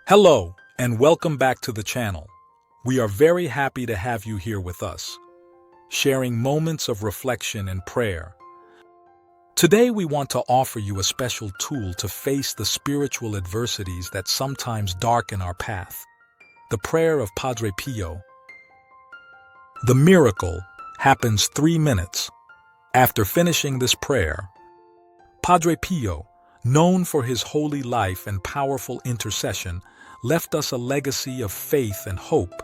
Hello, and welcome back to the channel. We are very happy to have you here with us, sharing moments of reflection and prayer. Today we want to offer you a special tool to face the spiritual adversities that sometimes darken our path. The prayer of Padre Pío. The miracle happens 3 minutes. After finishing this prayer, Padre Pío, known for his holy life and powerful intercession, left us a legacy of faith and hope.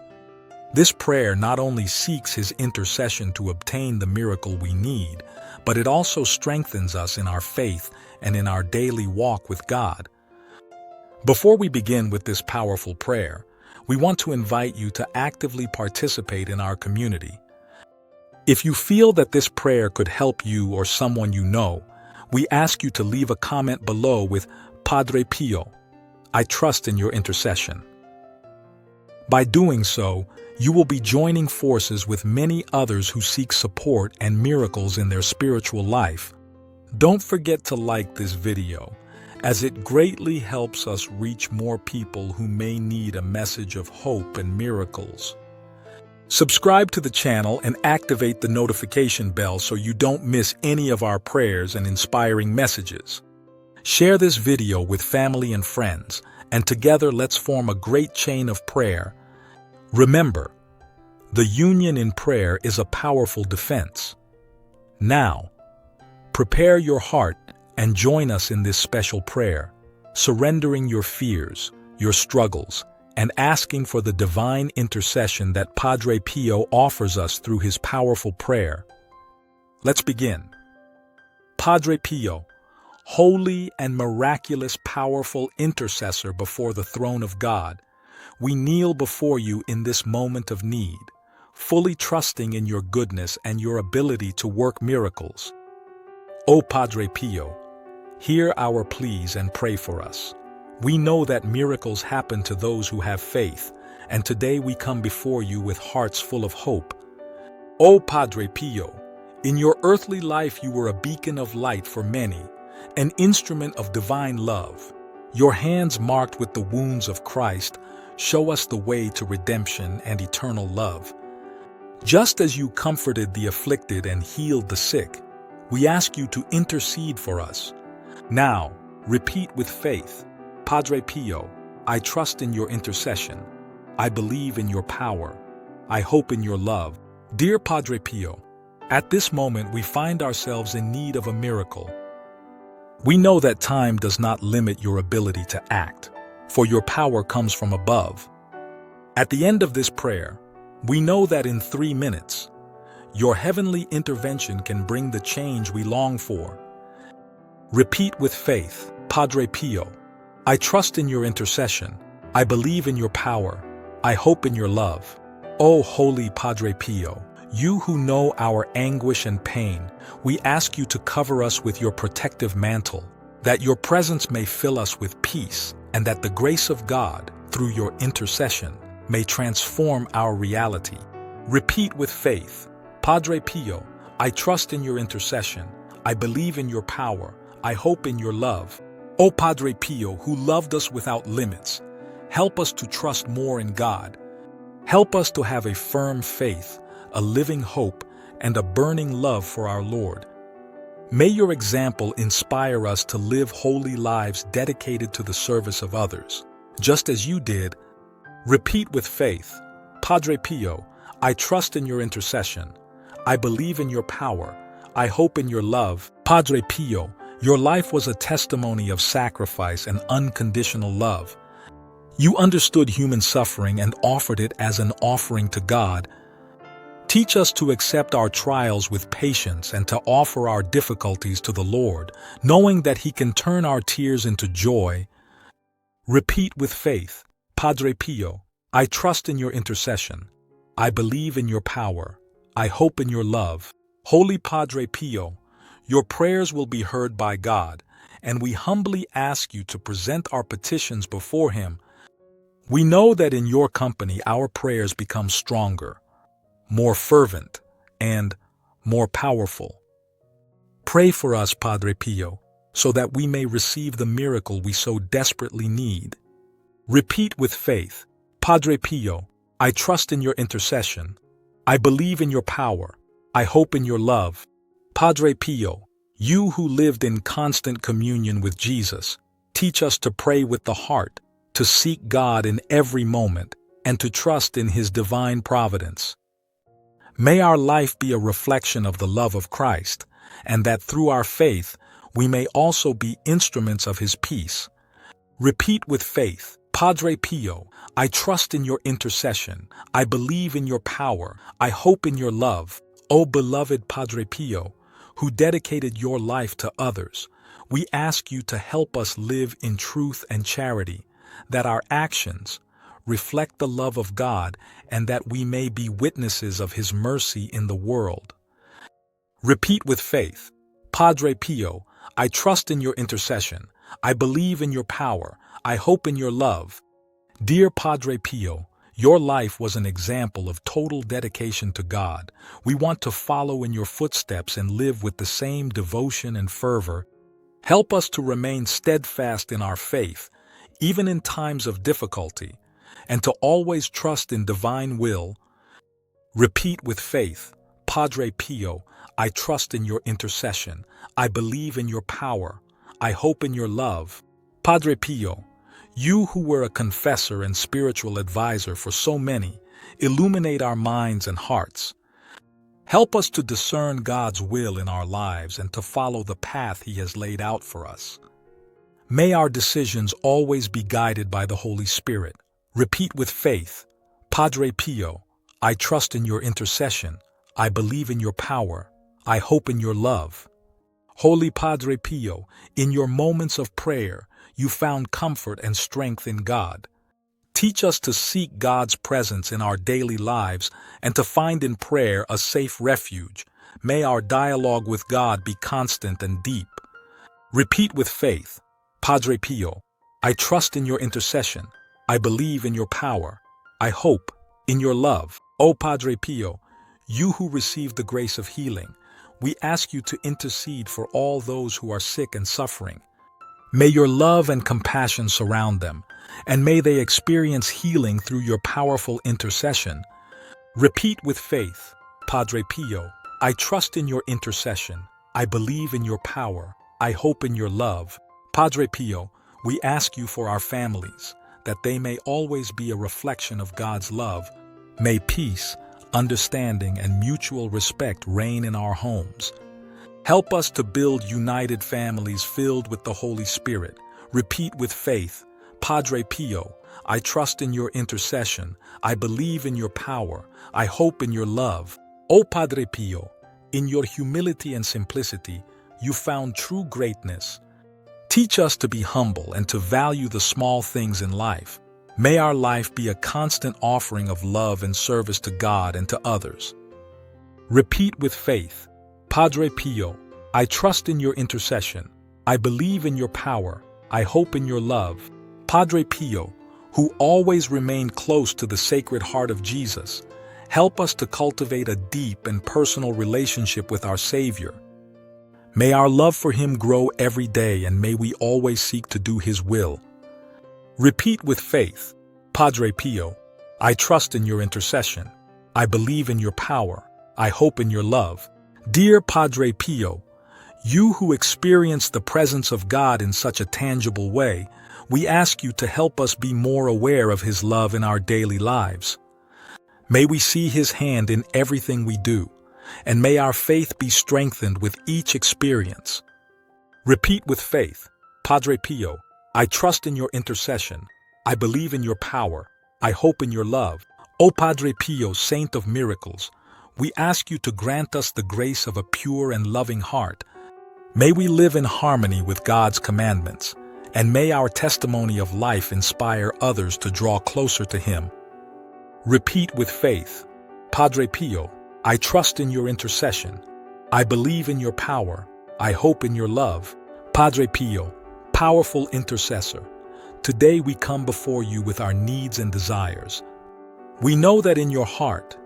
This prayer not only seeks his intercession to obtain the miracle we need, but it also strengthens us in our faith and in our daily walk with God. Before we begin with this powerful prayer, we want to invite you to actively participate in our community. If you feel that this prayer could help you or someone you know, we ask you to leave a comment below with Padre Pío, I trust in your intercession. By doing so, you will be joining forces with many others who seek support and miracles in their spiritual life. Don't forget to like this video, as it greatly helps us reach more people who may need a message of hope and miracles. Subscribe to the channel and activate the notification bell so you don't miss any of our prayers and inspiring messages. Share this video with family and friends, and together let's form a great chain of prayer. Remember, the union in prayer is a powerful defense. Now, prepare your heart and join us in this special prayer, surrendering your fears, your struggles, and asking for the divine intercession that Padre Pío offers us through his powerful prayer. Let's begin. Padre Pío, holy and miraculous powerful intercessor before the throne of God, we kneel before you in this moment of need, fully trusting in your goodness and your ability to work miracles. O Padre Pío, hear our pleas and pray for us. We know that miracles happen to those who have faith, and today we come before you with hearts full of hope. O Padre Pío, in your earthly life you were a beacon of light for many, an instrument of divine love. Your hands marked with the wounds of Christ show us the way to redemption and eternal love. Just as you comforted the afflicted and healed the sick, we ask you to intercede for us. Now, repeat with faith, Padre Pío, I trust in your intercession. I believe in your power. I hope in your love. Dear Padre Pío, at this moment we find ourselves in need of a miracle. We know that time does not limit your ability to act, for your power comes from above. At the end of this prayer, we know that in 3 minutes, your heavenly intervention can bring the change we long for. Repeat with faith, Padre Pío, I trust in your intercession. I believe in your power. I hope in your love. O holy Padre Pío, you who know our anguish and pain, we ask you to cover us with your protective mantle, that your presence may fill us with peace, and that the grace of God, through your intercession, may transform our reality. Repeat with faith, Padre Pío, I trust in your intercession. I believe in your power. I hope in your love. O Padre Pío, who loved us without limits, help us to trust more in God. Help us to have a firm faith, a living hope, and a burning love for our Lord. May your example inspire us to live holy lives dedicated to the service of others, just as you did. Repeat with faith, Padre Pío, I trust in your intercession. I believe in your power. I hope in your love. Padre Pío, your life was a testimony of sacrifice and unconditional love. You understood human suffering and offered it as an offering to God. Teach us to accept our trials with patience and to offer our difficulties to the Lord, knowing that He can turn our tears into joy. Repeat with faith, Padre Pío, I trust in your intercession. I believe in your power. I hope in your love. Holy Padre Pío, your prayers will be heard by God, and we humbly ask you to present our petitions before Him. We know that in your company our prayers become stronger, more fervent, and more powerful. Pray for us, Padre Pío, so that we may receive the miracle we so desperately need. Repeat with faith, Padre Pío, I trust in your intercession. I believe in your power. I hope in your love. Padre Pío, you who lived in constant communion with Jesus, teach us to pray with the heart, to seek God in every moment, and to trust in His divine providence. May our life be a reflection of the love of Christ, and that through our faith, we may also be instruments of His peace. Repeat with faith, Padre Pío, I trust in your intercession. I believe in your power. I hope in your love. O beloved Padre Pío, who dedicated your life to others, we ask you to help us live in truth and charity, that our actions reflect the love of God and that we may be witnesses of His mercy in the world. Repeat with faith, Padre Pío, I trust in your intercession. I believe in your power. I hope in your love. Dear Padre Pío, your life was an example of total dedication to God. We want to follow in your footsteps and live with the same devotion and fervor. Help us to remain steadfast in our faith, even in times of difficulty, and to always trust in divine will. Repeat with faith, Padre Pío, I trust in your intercession. I believe in your power. I hope in your love. Padre Pío, you who were a confessor and spiritual advisor for so many, illuminate our minds and hearts. Help us to discern God's will in our lives and to follow the path He has laid out for us. May our decisions always be guided by the Holy Spirit. Repeat with faith, Padre Pío, I trust in your intercession. I believe in your power. I hope in your love. Holy Padre Pío, in your moments of prayer, you found comfort and strength in God. Teach us to seek God's presence in our daily lives and to find in prayer a safe refuge. May our dialogue with God be constant and deep. Repeat with faith, Padre Pío, I trust in your intercession. I believe in your power. I hope in your love. O Padre Pío, you who received the grace of healing, we ask you to intercede for all those who are sick and suffering. May your love and compassion surround them, and may they experience healing through your powerful intercession. Repeat with faith, Padre Pío, I trust in your intercession. I believe in your power. I hope in your love. Padre Pío, we ask you for our families, that they may always be a reflection of God's love. May peace, understanding, and mutual respect reign in our homes. Help us to build united families filled with the Holy Spirit. Repeat with faith, Padre Pío, I trust in your intercession. I believe in your power. I hope in your love. O Padre Pío, in your humility and simplicity, you found true greatness. Teach us to be humble and to value the small things in life. May our life be a constant offering of love and service to God and to others. Repeat with faith, Padre Pío, I trust in your intercession. I believe in your power. I hope in your love. Padre Pío, who always remained close to the Sacred Heart of Jesus, help us to cultivate a deep and personal relationship with our Savior. May our love for Him grow every day, and may we always seek to do His will. Repeat with faith, Padre Pío, I trust in your intercession. I believe in your power. I hope in your love. Dear Padre Pío, you who experienced the presence of God in such a tangible way, we ask you to help us be more aware of His love in our daily lives. May we see His hand in everything we do, and may our faith be strengthened with each experience. Repeat with faith, Padre Pío, I trust in your intercession. I believe in your power. I hope in your love. O Padre Pío, Saint of miracles, we ask you to grant us the grace of a pure and loving heart. May we live in harmony with God's commandments, and may our testimony of life inspire others to draw closer to Him. Repeat with faith, Padre Pío, I trust in your intercession. I believe in your power. I hope in your love. Padre Pío, powerful intercessor, today we come before you with our needs and desires. We know that in your heart,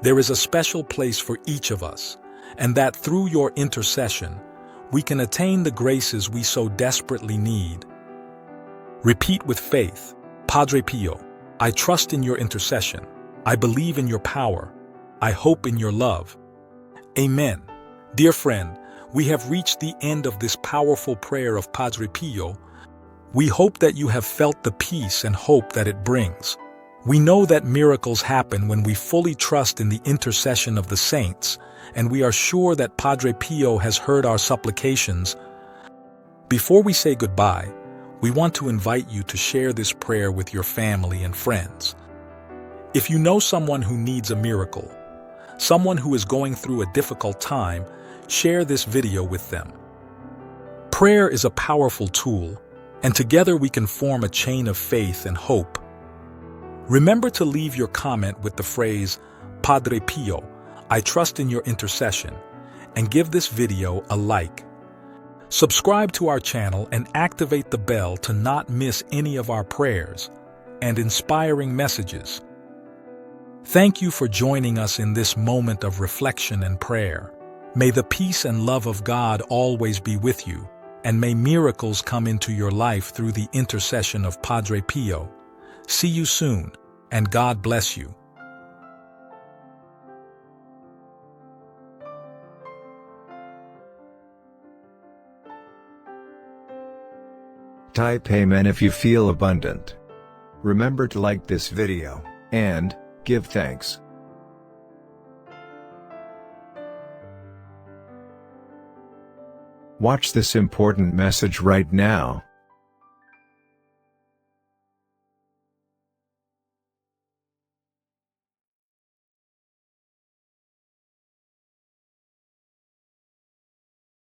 there is a special place for each of us, and that through your intercession, we can attain the graces we so desperately need. Repeat with faith, Padre Pío, I trust in your intercession. I believe in your power. I hope in your love. Amen. Dear friend, we have reached the end of this powerful prayer of Padre Pío. We hope that you have felt the peace and hope that it brings. We know that miracles happen when we fully trust in the intercession of the saints, and we are sure that Padre Pío has heard our supplications. Before we say goodbye, we want to invite you to share this prayer with your family and friends. If you know someone who needs a miracle, someone who is going through a difficult time, share this video with them. Prayer is a powerful tool, and together we can form a chain of faith and hope. Remember to leave your comment with the phrase, Padre Pío, I trust in your intercession, and give this video a like. Subscribe to our channel and activate the bell to not miss any of our prayers and inspiring messages. Thank you for joining us in this moment of reflection and prayer. May the peace and love of God always be with you, and may miracles come into your life through the intercession of Padre Pío. See you soon, and God bless you. Type Amen if you feel abundant. Remember to like this video, and give thanks. Watch this important message right now.